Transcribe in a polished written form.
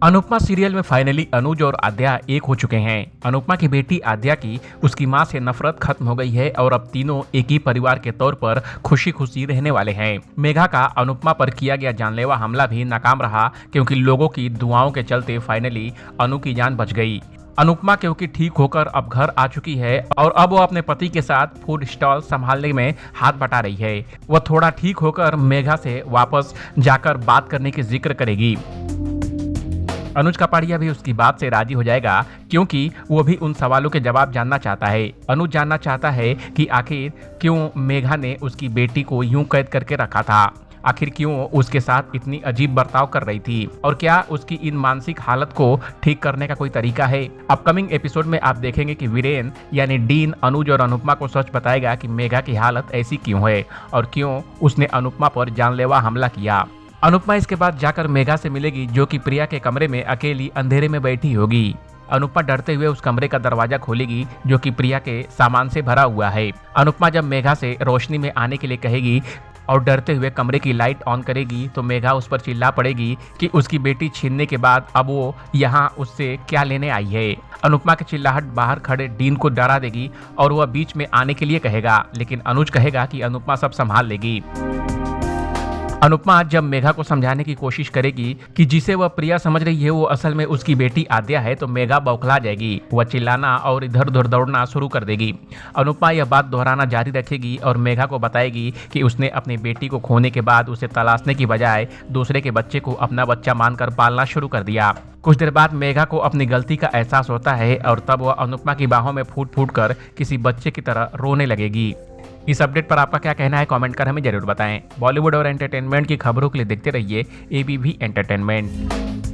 Anupama serial में finally अनुज और आद्या एक हो चुके हैं। अनुपमा की बेटी आद्या की उसकी मां से नफरत खत्म हो गई है और अब तीनों एक ही परिवार के तौर पर खुशी खुशी रहने वाले हैं। मेघा का अनुपमा पर किया गया जानलेवा हमला भी नाकाम रहा क्योंकि लोगों की दुआओं के चलते फाइनली अनु की जान बच गई। अनुपमा क्योंकि ठीक होकर अब घर आ चुकी है और अब वो अपने पति के साथ फूड स्टॉल संभालने में हाथ बटा रही है। वह थोड़ा ठीक होकर मेघा से वापस जाकर बात करने की जिक्र करेगी। अनुज कापड़िया भी उसकी बात से राजी हो जाएगा क्योंकि वो भी उन सवालों के जवाब जानना चाहता है। अनुज जानना चाहता है कि आखिर क्यों मेघा ने उसकी बेटी को यूं कैद करके रखा था, आखिर क्यों उसके साथ इतनी अजीब बर्ताव कर रही थी और क्या उसकी इन मानसिक हालत को ठीक करने का कोई तरीका है। अपकमिंग एपिसोड में आप देखेंगे कि वीरेन यानी डीन अनुज और अनुपमा को सच बताएगा कि मेघा की हालत ऐसी क्यों है और क्यों उसने अनुपमा पर जानलेवा हमला किया। अनुपमा इसके बाद जाकर मेघा से मिलेगी जो कि प्रिया के कमरे में अकेली अंधेरे में बैठी होगी। अनुपमा डरते हुए उस कमरे का दरवाजा खोलेगी जो कि प्रिया के सामान से भरा हुआ है। अनुपमा जब मेघा से रोशनी में आने के लिए कहेगी और डरते हुए कमरे की लाइट ऑन करेगी तो मेघा उस पर चिल्ला पड़ेगी कि उसकी बेटी छीनने के बाद अब वो यहाँ उससे क्या लेने आई है। अनुपमा की चिल्लाहट बाहर खड़े डीन को डरा देगी और वह बीच में आने के लिए कहेगा, लेकिन अनुज कहेगा कि अनुपमा सब संभाल लेगी। अनुपमा जब मेघा को समझाने की कोशिश करेगी कि जिसे वह प्रिया समझ रही है वो असल में उसकी बेटी आद्या है तो मेघा बौखला जाएगी। वह चिल्लाना और इधर उधर दौड़ना शुरू कर देगी। अनुपमा यह बात दोहराना जारी रखेगी और मेघा को बताएगी कि उसने अपनी बेटी को खोने के बाद उसे तलाशने की बजाय दूसरे के बच्चे को अपना बच्चा मानकर पालना शुरू कर दिया। कुछ देर बाद मेघा को अपनी गलती का एहसास होता है और तब वह अनुपमा की बाहों में फूट फूट कर किसी बच्चे की तरह रोने लगेगी। इस अपडेट पर आपका क्या कहना है कमेंट कर हमें जरूर बताएं। बॉलीवुड और एंटरटेनमेंट की खबरों के लिए देखते रहिए ABP एंटरटेनमेंट।